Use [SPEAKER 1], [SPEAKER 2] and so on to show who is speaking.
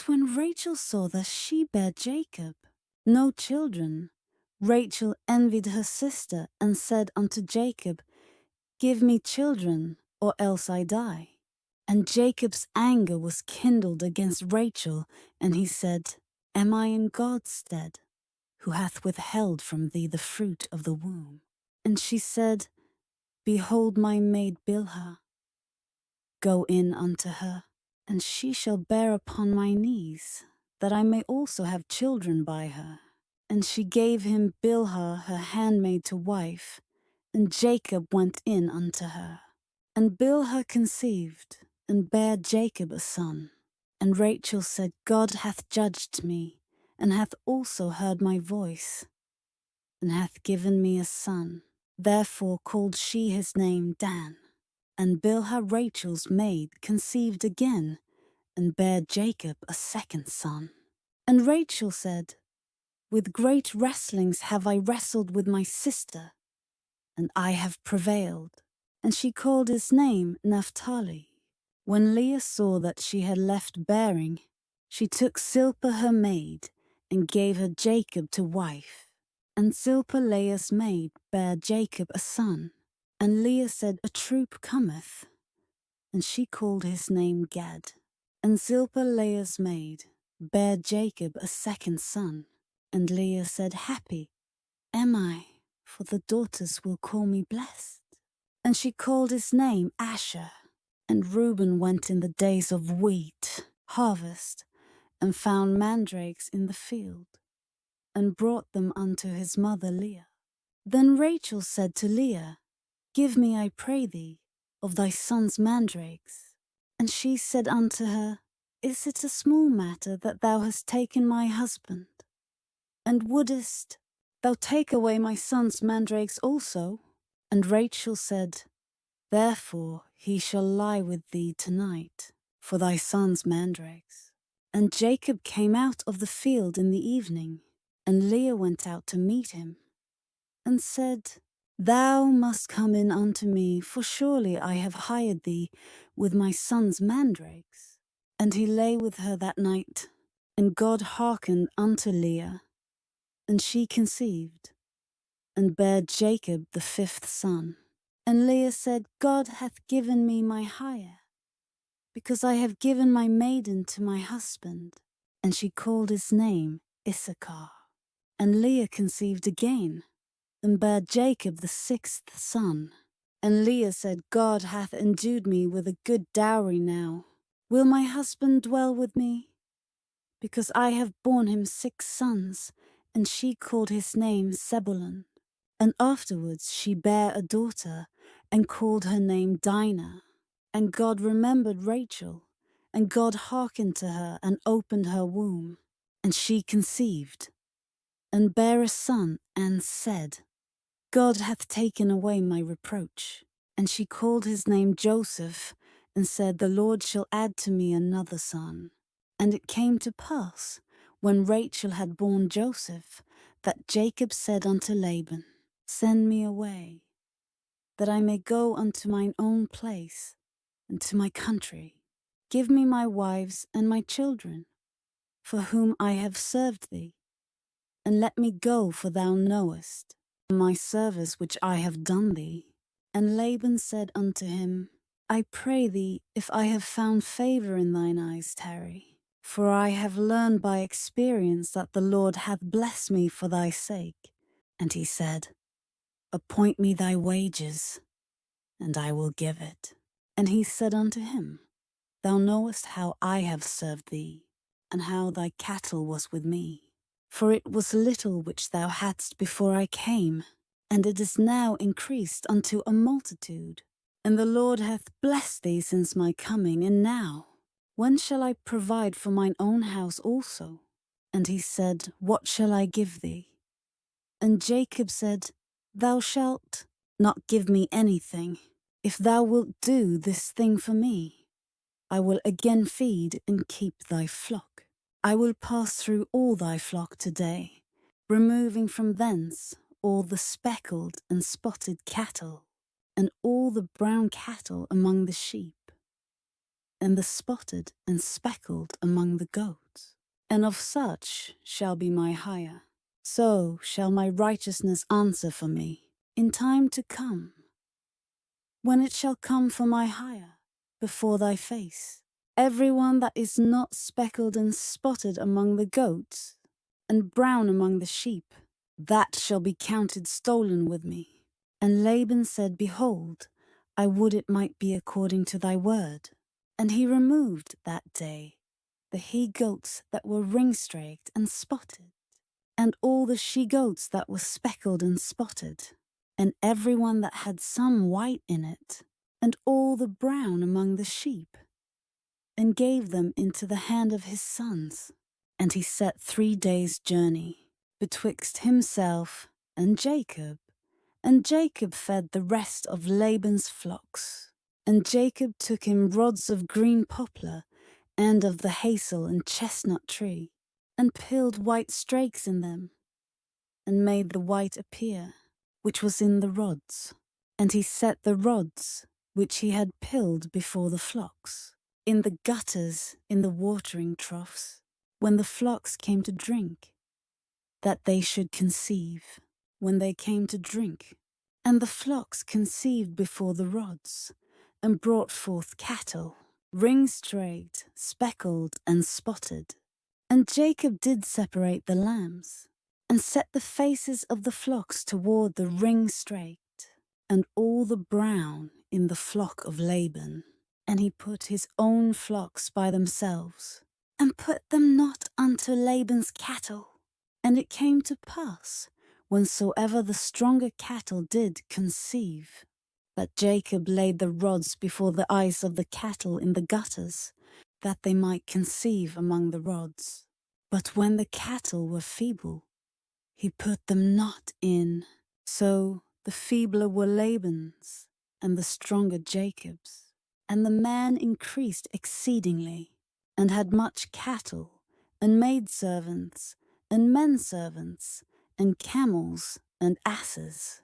[SPEAKER 1] when Rachel saw that she bare Jacob no children, Rachel envied her sister and said unto Jacob, Give me children, or else I die. And Jacob's anger was kindled against Rachel, and he said, Am I in God's stead, who hath withheld from thee the fruit of the womb? And she said, Behold my maid Bilhah. Go in unto her, and she shall bear upon my knees, that I may also have children by her. And she gave him Bilhah her handmaid to wife, and Jacob went in unto her. And Bilhah conceived, and bare Jacob a son. And Rachel said, God hath judged me, and hath also heard my voice, and hath given me a son. Therefore called she his name Dan. And Bilhah Rachel's maid conceived again, and bare Jacob a second son. And Rachel said, With great wrestlings have I wrestled with my sister, and I have prevailed. And she called his name Naphtali. When Leah saw that she had left bearing, she took Zilpah her maid, and gave her Jacob to wife. And Zilpah Leah's maid bare Jacob a son. And Leah said, A troop cometh. And she called his name Gad. And Zilpah Leah's maid bare Jacob a second son. And Leah said, Happy am I, for the daughters will call me blessed. And she called his name Asher. And Reuben went in the days of wheat harvest, and found mandrakes in the field, and brought them unto his mother Leah. Then Rachel said to Leah, Give me, I pray thee, of thy son's mandrakes. And she said unto her, Is it a small matter that thou hast taken my husband? And wouldest thou take away my son's mandrakes also? And Rachel said, Therefore he shall lie with thee tonight, for thy son's mandrakes. And Jacob came out of the field in the evening, and Leah went out to meet him, and said, Thou must come in unto me, for surely I have hired thee with my son's mandrakes. And he lay with her that night, and God hearkened unto Leah, and she conceived, and bare Jacob the fifth son. And Leah said, God hath given me my hire, because I have given my maiden to my husband. And she called his name Issachar. And Leah conceived again, and bare Jacob the sixth son. And Leah said, God hath endued me with a good dowry now. Will my husband dwell with me? Because I have borne him 6 sons. And she called his name Zebulun. And afterwards she bare a daughter, and called her name Dinah. And God remembered Rachel, and God hearkened to her, and opened her womb. And she conceived, and bare a son, and said, God hath taken away my reproach. And she called his name Joseph, and said, The Lord shall add to me another son. And it came to pass, when Rachel had borne Joseph, that Jacob said unto Laban, Send me away, that I may go unto mine own place, and to my country. Give me my wives and my children, for whom I have served thee, and let me go, for thou knowest my service which I have done thee. And Laban said unto him, I pray thee, if I have found favor in thine eyes, tarry. For I have learned by experience that the Lord hath blessed me for thy sake. And he said, Appoint me thy wages, and I will give it. And he said unto him, Thou knowest how I have served thee, and how thy cattle was with me. For it was little which thou hadst before I came, and it is now increased unto a multitude. And the Lord hath blessed thee since my coming, and now, when shall I provide for mine own house also? And he said, What shall I give thee? And Jacob said, Thou shalt not give me anything. If thou wilt do this thing for me, I will again feed and keep thy flock. I will pass through all thy flock today, removing from thence all the speckled and spotted cattle, and all the brown cattle among the sheep, and the spotted and speckled among the goats. and of such shall be my hire. So shall my righteousness answer for me in time to come, when it shall come for my hire before thy face. Everyone that is not speckled and spotted among the goats, and brown among the sheep, that shall be counted stolen with me. And Laban said, Behold, I would it might be according to thy word. And he removed that day the he-goats that were ring-straked and spotted, and all the she-goats that were speckled and spotted, and every one that had some white in it, and all the brown among the sheep, and gave them into the hand of his sons. And he set 3 days' journey betwixt himself and Jacob fed the rest of Laban's flocks. And Jacob took him rods of green poplar, and of the hazel and chestnut tree, and pilled white strakes in them, and made the white appear, which was in the rods. And he set the rods, which he had pilled before the flocks, in the gutters in the watering troughs, when the flocks came to drink, that they should conceive, when they came to drink. And the flocks conceived before the rods, and brought forth cattle, ring-straked, speckled, and spotted. And Jacob did separate the lambs, and set the faces of the flocks toward the ring-straked, and all the brown in the flock of Laban. And he put his own flocks by themselves, and put them not unto Laban's cattle. And it came to pass, whensoever the stronger cattle did conceive, that Jacob laid the rods before the eyes of the cattle in the gutters, that they might conceive among the rods. But when the cattle were feeble, he put them not in. So the feebler were Laban's, and the stronger Jacob's. And the man increased exceedingly, and had much cattle, and maidservants, and menservants, and camels, and asses.